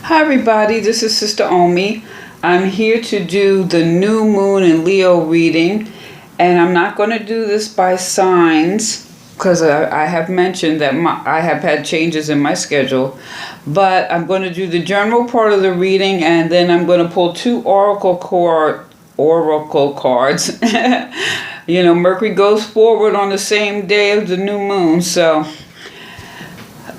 Hi everybody, this is Sister Omi. I'm here to do the new moon in Leo reading, and I'm not going to do this by signs because I have mentioned that I have had changes in my schedule, but I'm going to do the general part of the reading, and then I'm going to pull two oracle cards. Mercury goes forward on the same day of the new moon, so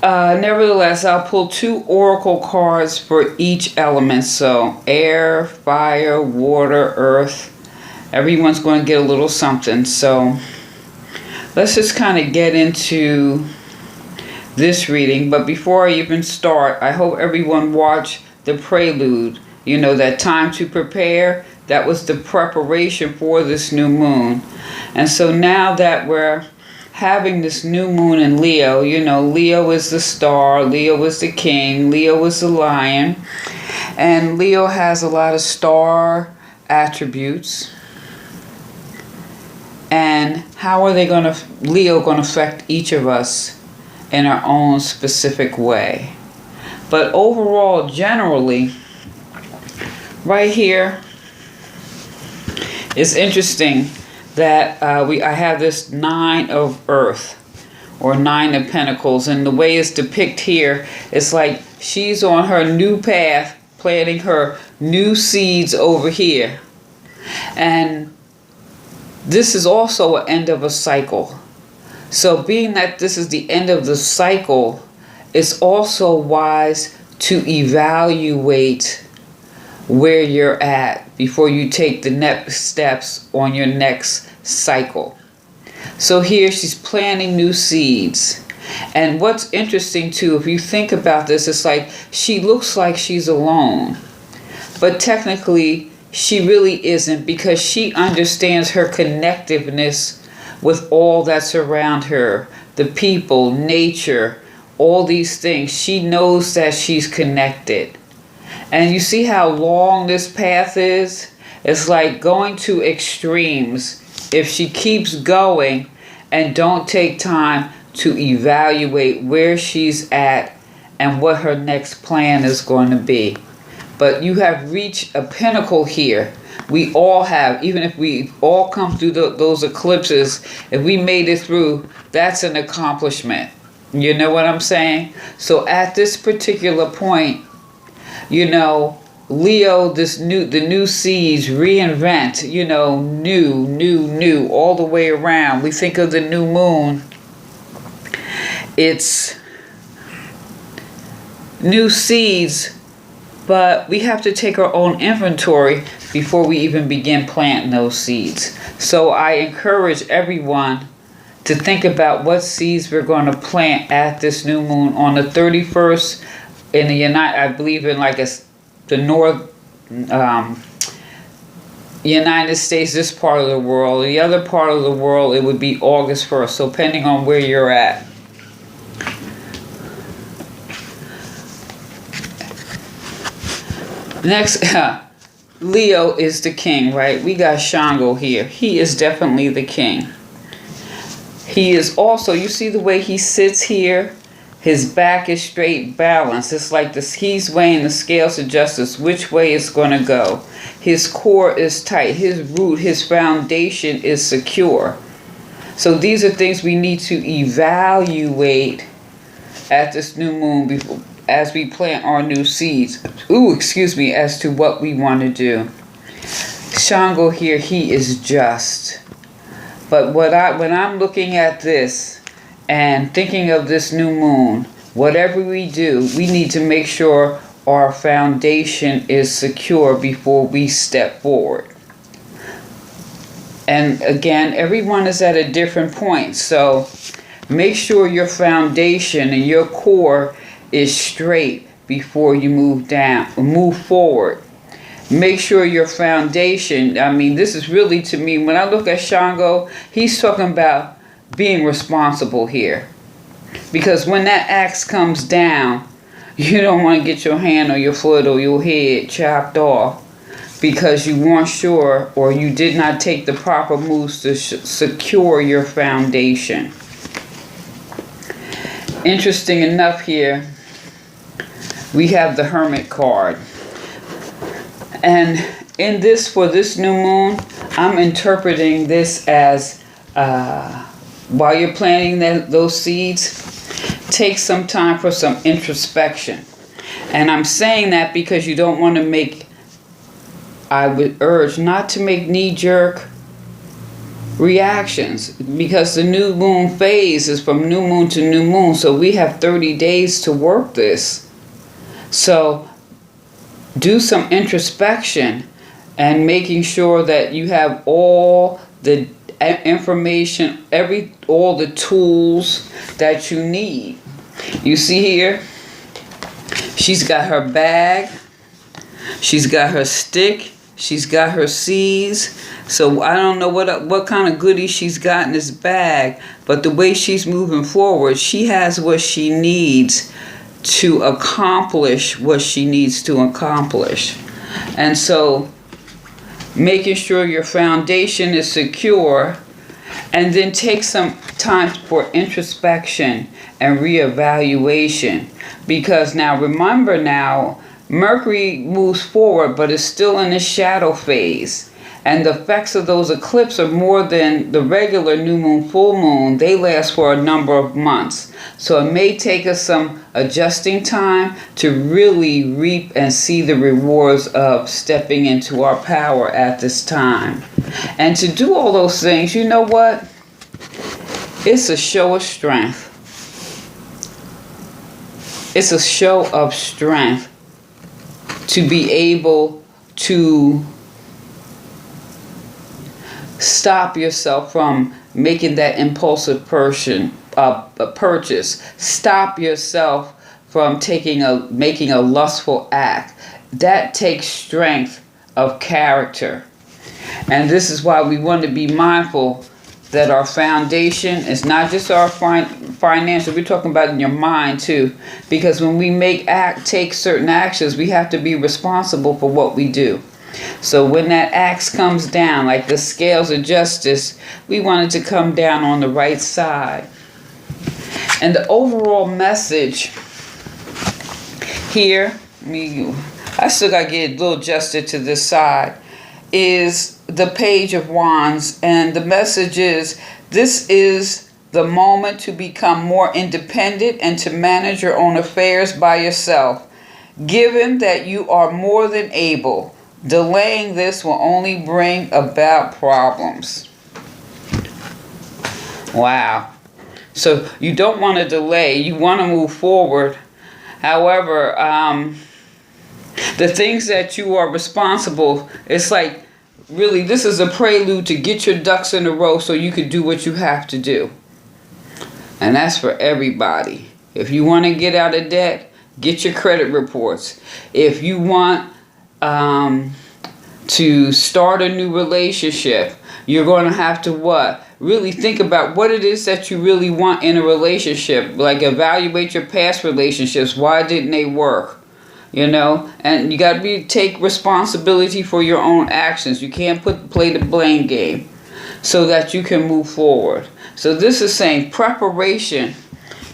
nevertheless, I'll pull two oracle cards for each element. So air, fire, water, earth. Everyone's going to get a little something. So let's just kind of get into this reading. But before I even start, I hope everyone watched the prelude. That time to prepare. That was the preparation for this new moon. And so now that we're having this new moon in Leo, Leo is the star, Leo is the king, Leo is the lion, and Leo has a lot of star attributes. And how are Leo going to affect each of us in our own specific way? But overall, generally, right here, it's interesting that I have this 9 of earth or 9 of pentacles, and the way it's depicted here, it's like she's on her new path, planting her new seeds over here. And this is also an end of a cycle. So being that this is the end of the cycle, it's also wise to evaluate where you're at before you take the next steps on your next cycle. So here she's planting new seeds. And what's interesting too, if you think about this, it's like she looks like she's alone. But technically, she really isn't, because she understands her connectiveness with all that's around her. The people, nature, all these things. She knows that she's connected. And you see how long this path is? It's like going to extremes. If she keeps going and don't take time to evaluate where she's at and what her next plan is going to be. But you have reached a pinnacle here. We all have, even if we all come through those eclipses, if we made it through, that's an accomplishment. You know what I'm saying? So at this particular point, Leo, the new seeds reinvent, new, all the way around. We think of the new moon, it's new seeds, but we have to take our own inventory before we even begin planting those seeds. So I encourage everyone to think about what seeds we're going to plant at this new moon on the 31st. In the I believe in the North United States, this part of the world. The other part of the world, it would be August 1st. So depending on where you're at. Next, Leo is the king, right? We got Shango here. He is definitely the king. He is also, you see the way he sits here? His back is straight, balanced. It's like this. He's weighing the scales of justice, which way it's going to go. His core is tight. His root, his foundation is secure. So these are things we need to evaluate at this new moon as we plant our new seeds. As to what we want to do. Shango here, he is just. But when I'm looking at this, and thinking of this new moon, whatever we do, we need to make sure our foundation is secure before we step forward. And again, everyone is at a different point. So make sure your foundation and your core is straight before you move forward. Make sure your foundation, this is really, to me, when I look at Shango, he's talking about being responsible here, because when that axe comes down, you don't want to get your hand or your foot or your head chopped off because you weren't sure or you did not take the proper moves to secure your foundation. Interesting enough here, we have the Hermit card. And in this, for this new moon, I'm interpreting this as while you're planting those seeds, take some time for some introspection. And I'm saying that because you don't want to make, I would urge not to make knee-jerk reactions, because the new moon phase is from new moon to new moon, so we have 30 days to work this. So do some introspection and making sure that you have all the information, all the tools that you need. You see here, she's got her bag, she's got her stick, she's got her seeds. So I don't know what kind of goodies she's got in this bag, but the way she's moving forward, she has what she needs to accomplish what she needs to accomplish. And so making sure your foundation is secure, and then take some time for introspection and reevaluation. Because now remember, now Mercury moves forward, but is still in the shadow phase. And the effects of those eclipses are more than the regular new moon, full moon. They last for a number of months. So it may take us some adjusting time to really reap and see the rewards of stepping into our power at this time. And to do all those things, you know what? It's a show of strength. It's a show of strength to be able to stop yourself from making that impulsive purchase. Stop yourself from making a lustful act. That takes strength of character. And this is why we want to be mindful that our foundation is not just our financial. We're talking about in your mind too. Because when we take certain actions, we have to be responsible for what we do. So when that axe comes down, like the scales of justice, we want it to come down on the right side. And the overall message here, I still got to get a little adjusted to this side, is the Page of Wands. And the message is, this is the moment to become more independent and to manage your own affairs by yourself. Given that you are more than able, delaying this will only bring about problems. Wow. So you don't want to delay. You want to move forward. However, the things that you are responsible, it's like, really, this is a prelude to get your ducks in a row so you can do what you have to do. And that's for everybody. If you want to get out of debt, get your credit reports. If you want to start a new relationship, you're going to have to what? Really think about what it is that you really want in a relationship. Like, evaluate your past relationships. Why didn't they work? You know, and you got to take responsibility for your own actions. You can't play the blame game, so that you can move forward. So this is saying preparation.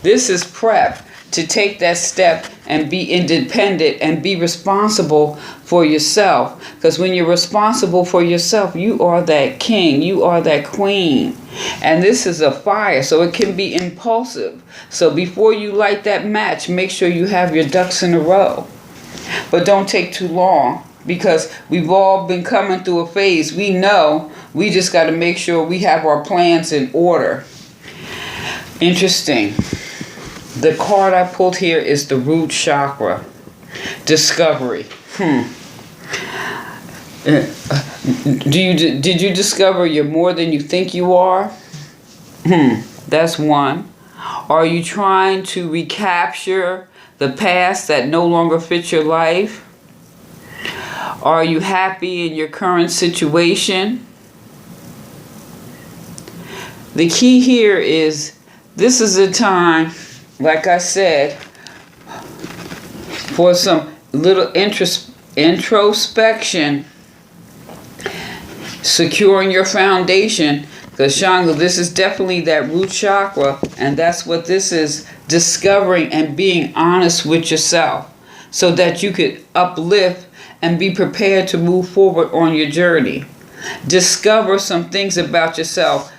This is prep to take that step and be independent and be responsible for yourself. Because when you're responsible for yourself, you are that king, you are that queen. And this is a fire, so it can be impulsive. So before you light that match, make sure you have your ducks in a row. But don't take too long, because we've all been coming through a phase. We know we just got to make sure we have our plans in order. Interesting. The card I pulled here is the root chakra. Discovery. Did you discover you're more than you think you are? That's one. Are you trying to recapture the past that no longer fits your life? Are you happy in your current situation? The key here is, this is a time, like I said, for some little introspection, securing your foundation. Because Shanga, this is definitely that root chakra, and that's what this is, discovering and being honest with yourself. so that you could uplift and be prepared to move forward on your journey. Discover some things about yourself.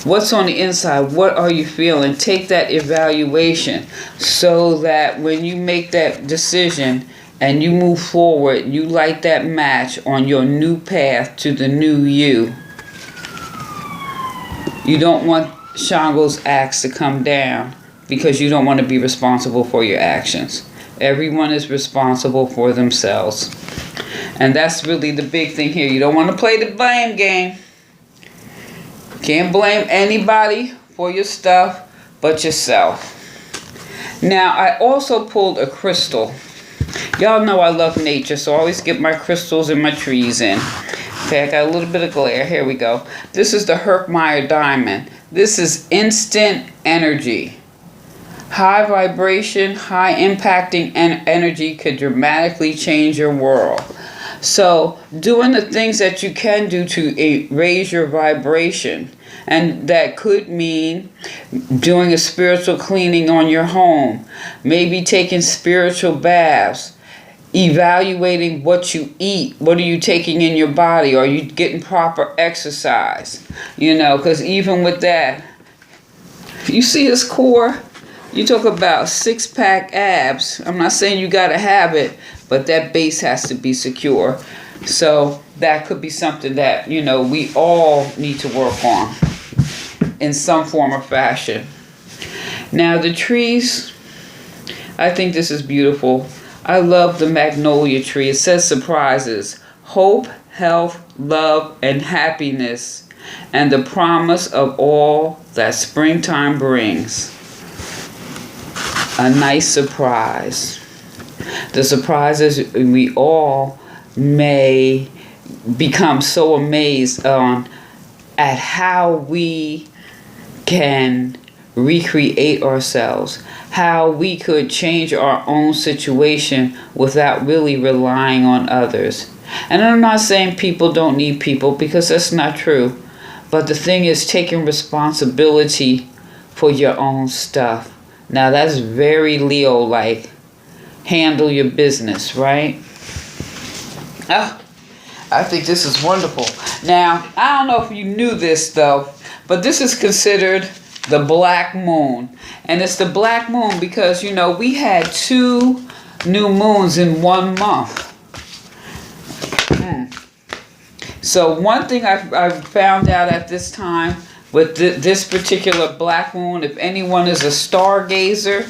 What's on the inside? What are you feeling? Take that evaluation so that when you make that decision and you move forward, you light that match on your new path to the new you. You don't want Shango's axe to come down because you don't want to be responsible for your actions. Everyone is responsible for themselves. And that's really the big thing here. You don't want to play the blame game. Can't blame anybody for your stuff but yourself. Now, I also pulled a crystal. Y'all know I love nature, so I always get my crystals and my trees in. Okay, I got a little bit of glare. Here we go. This is the Herkmeyer diamond. This is instant energy. High vibration, high impacting energy could dramatically change your world. So doing the things that you can do to raise your vibration, and that could mean doing a spiritual cleaning on your home, maybe taking spiritual baths, evaluating what you eat. What are you taking in your body? Are you getting proper exercise? You know, because even with that, you see his core? You talk about six-pack abs. I'm not saying you got to have it, but that base has to be secure. So that could be something that, you know, we all need to work on in some form or fashion. Now the trees, I think this is beautiful. I love the magnolia tree. It says surprises, hope, health, love, and happiness, and the promise of all that springtime brings. A nice surprise. The surprise is we all may become so amazed at how we can recreate ourselves, how we could change our own situation without really relying on others. And I'm not saying people don't need people, because that's not true. But the thing is taking responsibility for your own stuff. Now that's very Leo-like. Handle your business, right? Oh, I think this is wonderful. Now, I don't know if you knew this though, but this is considered the black moon. And it's the black moon because, you know, we had 2 new moons in 1 month. So one thing I found out at this time with this particular black moon, if anyone is a stargazer,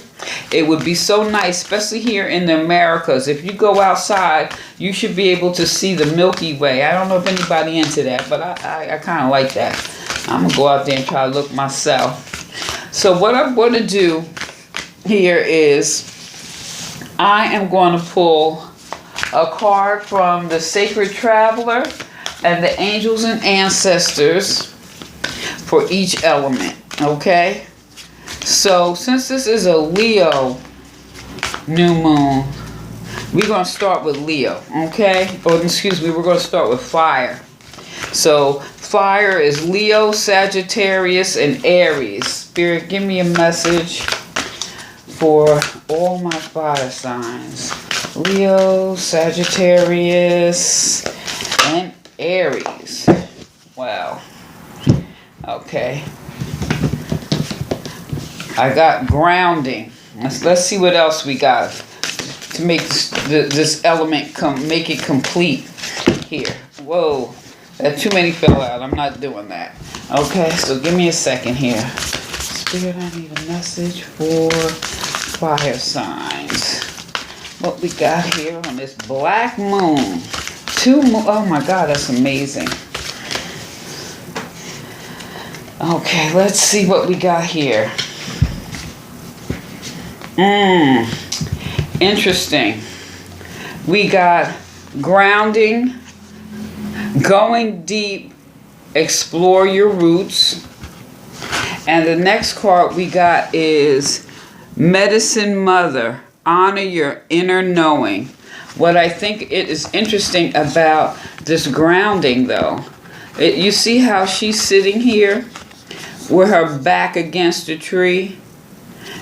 it would be so nice, especially here in the Americas. If you go outside, you should be able to see the Milky Way. I don't know if anybody into that, but I kind of like that. I'm going to go out there and try to look myself. So what I'm going to do here is I am going to pull a card from the Sacred Traveler and the Angels and Ancestors for each element, okay? So since this is a Leo new moon, we're going to start with Leo, okay? Or excuse me, we're going to start with fire. So fire is Leo, Sagittarius, and Aries. Spirit, give me a message for all my fire signs. Leo, Sagittarius, and Aries. Wow. Okay. I got grounding. Let's see what else we got to make this element make it complete here. Whoa. Too many fell out. I'm not doing that. Okay, so give me a second here. Spirit, I need a message for fire signs. What we got here on this black moon. 2 moon. Oh my God, that's amazing. Okay, let's see what we got here. Interesting. We got grounding, going deep, explore your roots. And the next card we got is Medicine Mother, honor your inner knowing. What I think it is interesting about this grounding though, you see how she's sitting here with her back against a tree?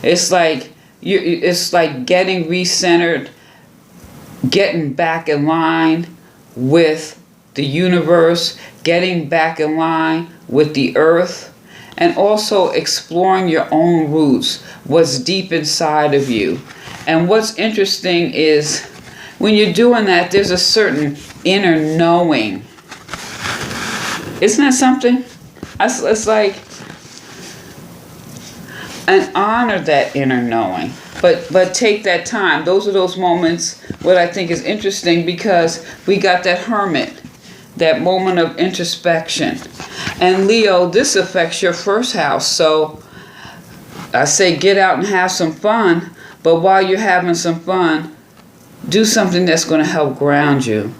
It's like it's like getting recentered, getting back in line with the universe, getting back in line with the earth, and also exploring your own roots, what's deep inside of you. And what's interesting is when you're doing that, there's a certain inner knowing. Isn't that something? It's like, and honor that inner knowing. But take that time. Those are those moments, what I think is interesting, because we got that hermit, that moment of introspection. And Leo, this affects your first house. So I say get out and have some fun. But while you're having some fun, do something that's going to help ground you.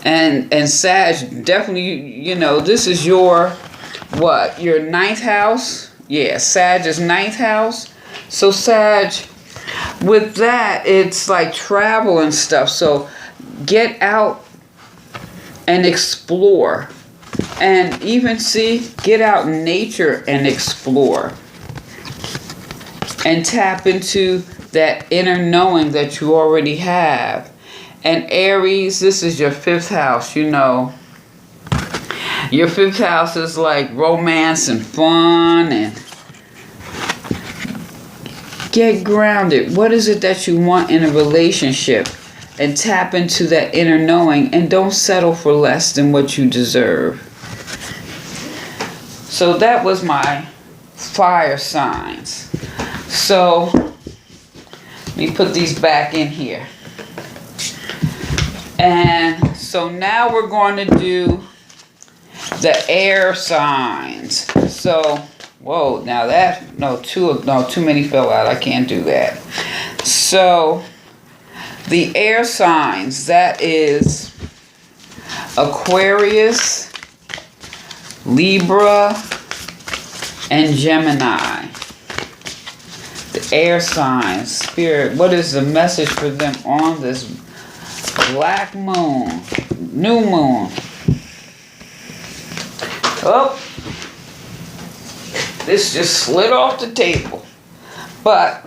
And Sag, definitely, this is your, what, your ninth house? Yeah, Sag is ninth house. So Sag, with that, it's like travel and stuff. So get out and explore. And even get out in nature and explore. And tap into that inner knowing that you already have. And Aries, this is your fifth house, Your fifth house is like romance and fun and get grounded. What is it that you want in a relationship? And tap into that inner knowing and don't settle for less than what you deserve. So that was my fire signs. So let me put these back in here. And so now we're going to do the air signs. So, whoa, now that, too many fell out. I can't do that. So, the air signs, that is Aquarius, Libra, and Gemini. The air signs, Spirit, what is the message for them on this black moon, new moon? Oh, this just slid off the table. But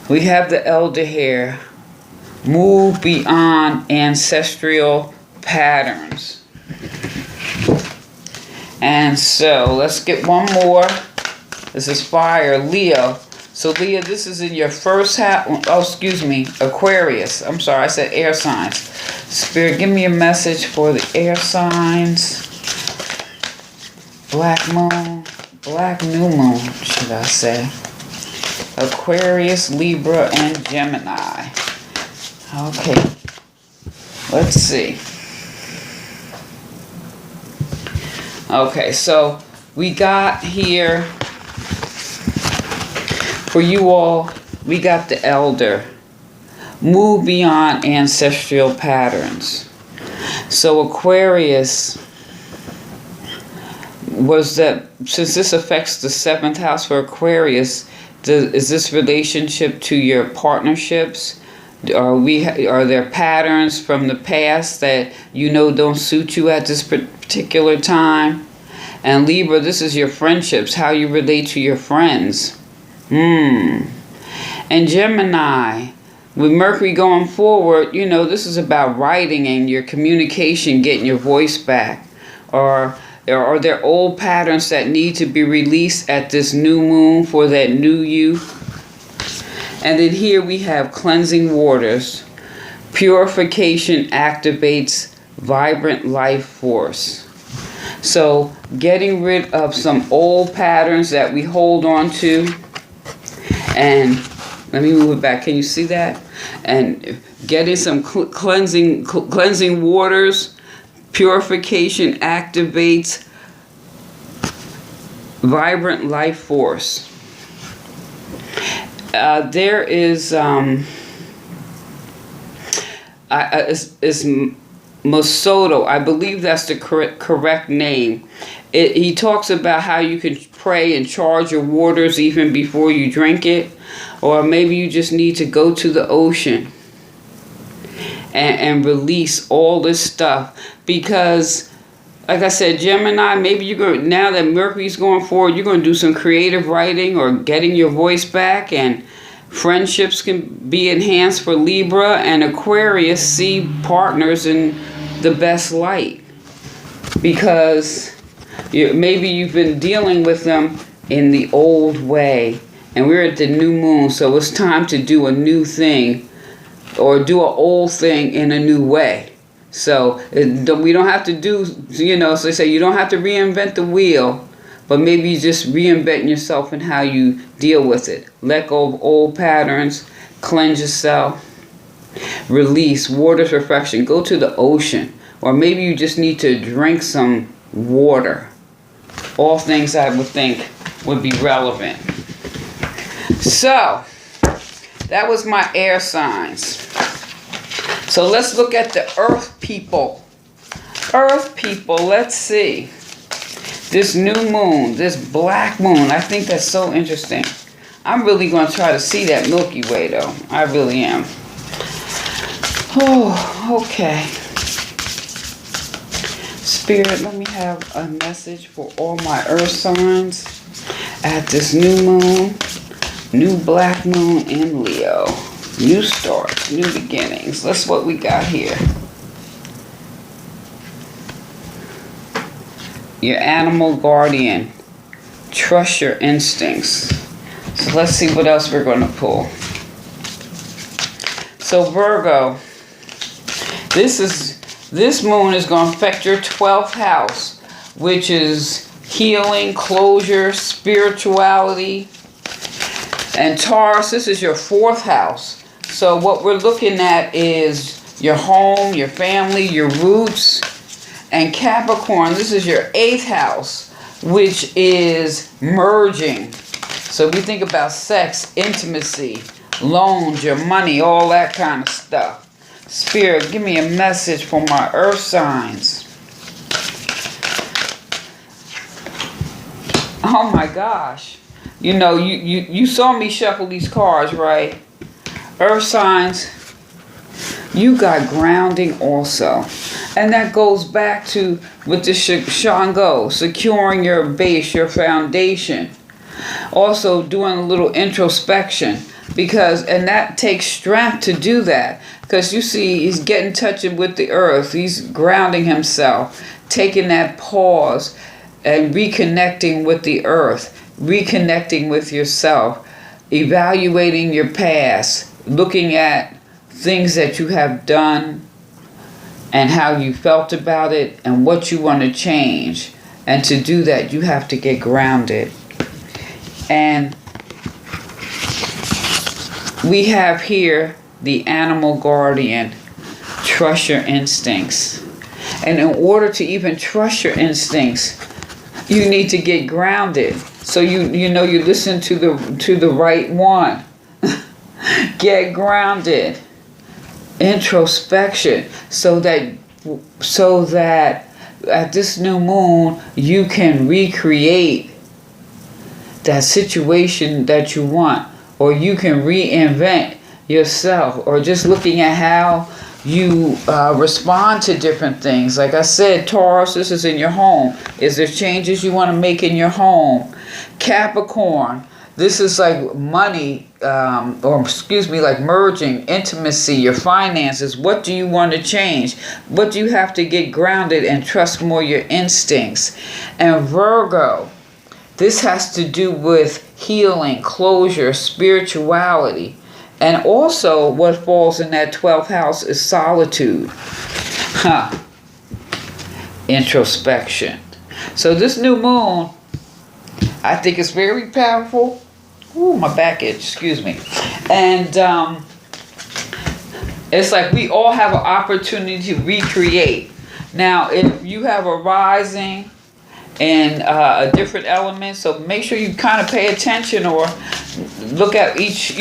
we have the elder here. Move beyond ancestral patterns. And so let's get one more. This is fire, Leo. So Leo, this is in your first house. Oh, excuse me, Aquarius. I'm sorry, I said air signs. Spirit, give me a message for the air signs. Black moon, black new moon, should I say. Aquarius, Libra, and Gemini. Okay, let's see. Okay, so we got here, for you all, we got the elder. Move beyond ancestral patterns. So Aquarius was that, since this affects the seventh house for Aquarius, is this relationship to your partnerships? Are there patterns from the past that don't suit you at this particular time? And Libra, this is your friendships, how you relate to your friends. And Gemini, with Mercury going forward, this is about writing and your communication, getting your voice back. Or are there old patterns that need to be released at this new moon for that new you? And then here we have cleansing waters. Purification activates vibrant life force. So getting rid of some old patterns that we hold on to. And let me move it back. Can you see that? And getting some cleansing waters. Purification activates vibrant life force. There is is Mosoto. I believe that's the correct name. He talks about how you can pray and charge your waters even before you drink it, or maybe you just need to go to the ocean and release all this stuff. Because, like I said, Gemini, maybe you're going, now that Mercury's going forward, you're going to do some creative writing or getting your voice back, and friendships can be enhanced for Libra, and Aquarius see partners in the best light. Because maybe you've been dealing with them in the old way, and we're at the new moon, so it's time to do a new thing, or do an old thing in a new way. So we don't have to do, so they say you don't have to reinvent the wheel, but maybe you just reinvent yourself in how you deal with it. Let go of old patterns, cleanse yourself, release. Water's reflection. Go to the ocean, or maybe you just need to drink some water. All things I would think would be relevant. So, that was my air signs. So let's look at the earth people. Earth people, let's see. This new moon, this black moon, I think that's so interesting. I'm really going to try to see that Milky Way though. I really am. Oh, okay. Spirit, let me have a message for all my earth signs at this new moon, new black moon in Leo. New starts, new beginnings. That's what we got here. Your animal guardian. Trust your instincts. So let's see what else we're going to pull. So Virgo, this moon is going to affect your 12th house, which is healing, closure, spirituality. And Taurus, this is your 4th house. So what we're looking at is your home, your family, your roots. And Capricorn, this is your 8th house, which is merging. So we think about sex, intimacy, loans, your money, all that kind of stuff. Spirit, give me a message for my earth signs. Oh my gosh. You saw me shuffle these cards, right? Earth signs, you got grounding also. And that goes back to with the Shango, securing your base, your foundation. Also doing a little introspection, and that takes strength to do that. Because you see, he's getting touching with the earth. He's grounding himself, taking that pause and reconnecting with the earth, reconnecting with yourself, evaluating your past, looking at things that you have done and how you felt about it and what you want to change. And to do that, you have to get grounded. And we have here the animal guardian. Trust your instincts. And in order to even trust your instincts, you need to get grounded. So you listen to the right one. Get grounded. Introspection, so that at this new moon you can recreate that situation that you want, or you can reinvent yourself, or just looking at how you respond to different things. Like I said, Taurus, this is in your home. Is there changes you want to make in your home? Capricorn, this is like money, like merging, intimacy, your finances. What do you want to change? What do you have to get grounded and trust more your instincts? And Virgo, this has to do with healing, closure, spirituality. And also what falls in that 12th house is solitude. Introspection. So this new moon, I think it's very powerful. Ooh, my back itch, excuse me. And it's like we all have an opportunity to recreate. Now, if you have a rising and a different element, so make sure you kind of pay attention or look at each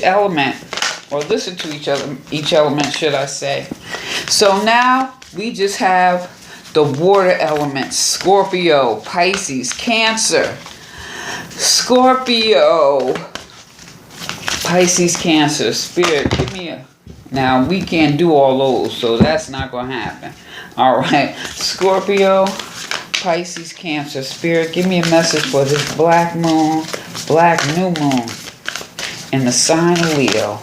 element, or listen to each element, should I say. So now we just have the water elements: Scorpio, Pisces, Cancer. Scorpio, Pisces, Cancer. Spirit, give me Now, we can't do all those, so that's not going to happen. All right. Scorpio, Pisces, Cancer. Spirit, give me a message for this black moon, black new moon in the sign of Leo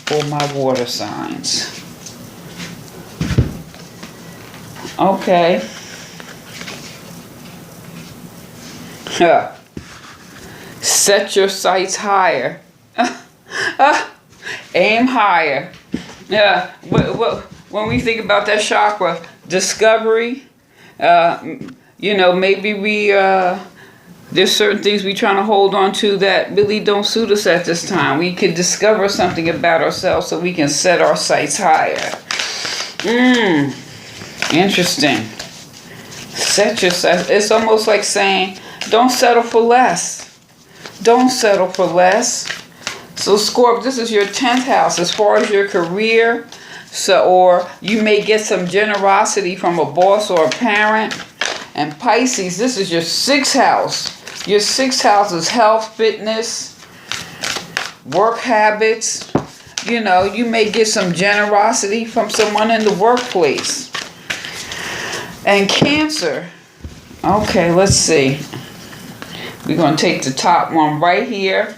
for my water signs. Okay. Set your sights higher. Aim higher. Yeah. When we think about that chakra, discovery, maybe there's certain things we trying to hold on to that really don't suit us at this time. We could discover something about ourselves so we can set our sights higher. Interesting. Set your sights. It's almost like saying, don't settle for less. Don't settle for less. So Scorp, this is your 10th house as far as your career. Or you may get some generosity from a boss or a parent. And Pisces, this is your 6th house. Your 6th house is health, fitness, work habits. You may get some generosity from someone in the workplace. And Cancer. Okay, let's see. We're going to take the top one right here.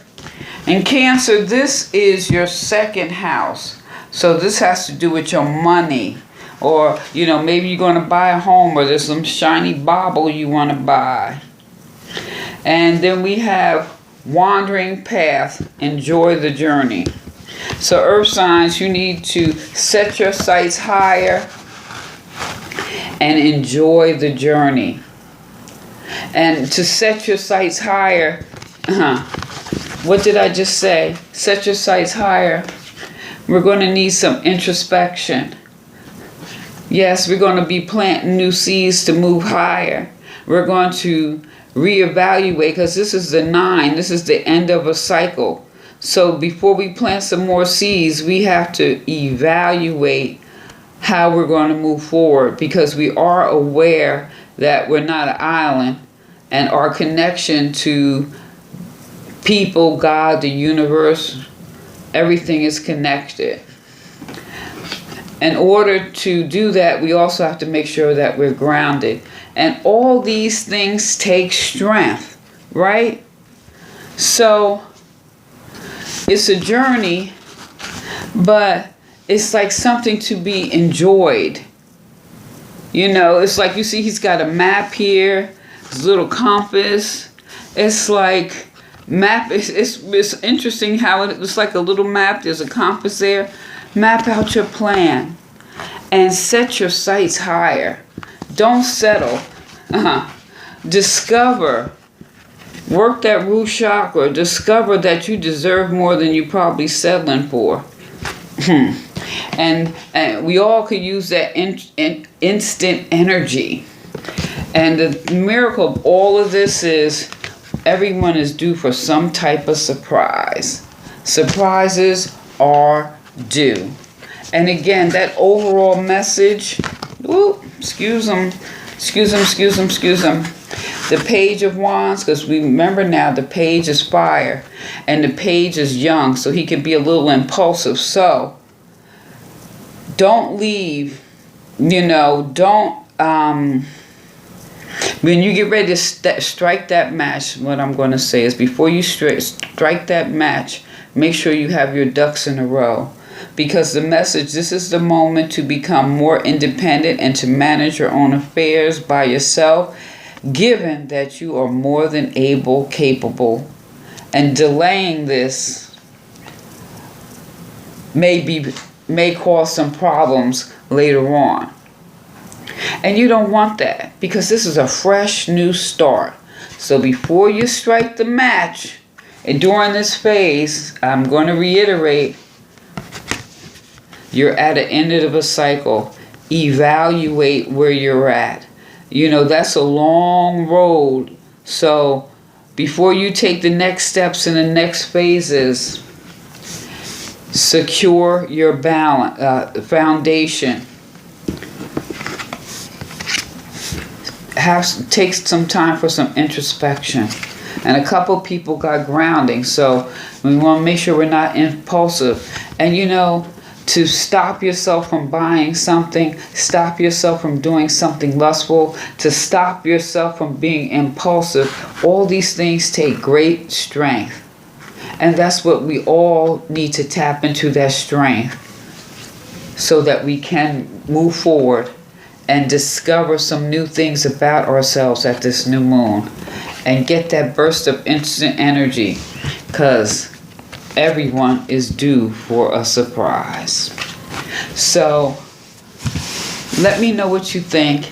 And Cancer, this is your 2nd house. So this has to do with your money. Or, maybe you're going to buy a home or there's some shiny bauble you want to buy. And then we have wandering path. Enjoy the journey. So earth signs, you need to set your sights higher and enjoy the journey. And to set your sights higher, what did I just say? Set your sights higher. We're going to need some introspection. Yes, we're going to be planting new seeds to move higher. We're going to reevaluate because this is the 9. This is the end of a cycle. So before we plant some more seeds, we have to evaluate how we're going to move forward because we are aware that we're not an island and our connection to people, God, the universe, everything is connected. In order to do that, we also have to make sure that we're grounded. And all these things take strength, right? So it's a journey, but it's like something to be enjoyed. It's like you see he's got a map here, his little compass. It's like map. It's interesting how it's like a little map. There's a compass there. Map out your plan and set your sights higher. Don't settle. Discover. Work that root chakra. Discover that you deserve more than you're probably settling for. And we all could use that instant energy. And the miracle of all of this is everyone is due for some type of surprise. Surprises are due. And again, that overall message, excuse them. The Page of Wands, because we remember now the Page is fire and the Page is young, so he can be a little impulsive. So don't leave, don't, when you get ready to strike that match, what I'm going to say is before you strike that match, make sure you have your ducks in a row. Because the message, this is the moment to become more independent and to manage your own affairs by yourself, given that you are more than capable. And delaying this may cause some problems later on. And you don't want that because this is a fresh new start. So before you strike the match, and during this phase, I'm going to reiterate, you're at the end of a cycle. Evaluate where you're at. That's a long road. So before you take the next steps in the next phases, secure your foundation. Take some time for some introspection. And a couple people got grounding. So we want to make sure we're not impulsive. And you know, to stop yourself from buying something, stop yourself from doing something lustful, to stop yourself from being impulsive, all these things take great strength. And that's what we all need to tap into, that strength, so that we can move forward and discover some new things about ourselves at this new moon and get that burst of instant energy, because everyone is due for a surprise. So let me know what you think.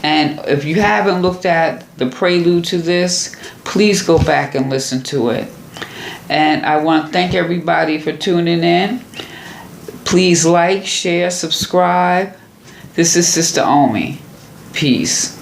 And if you haven't looked at the prelude to this, please go back and listen to it. And I want to thank everybody for tuning in. Please like, share, subscribe. This is Sister Omi. Peace.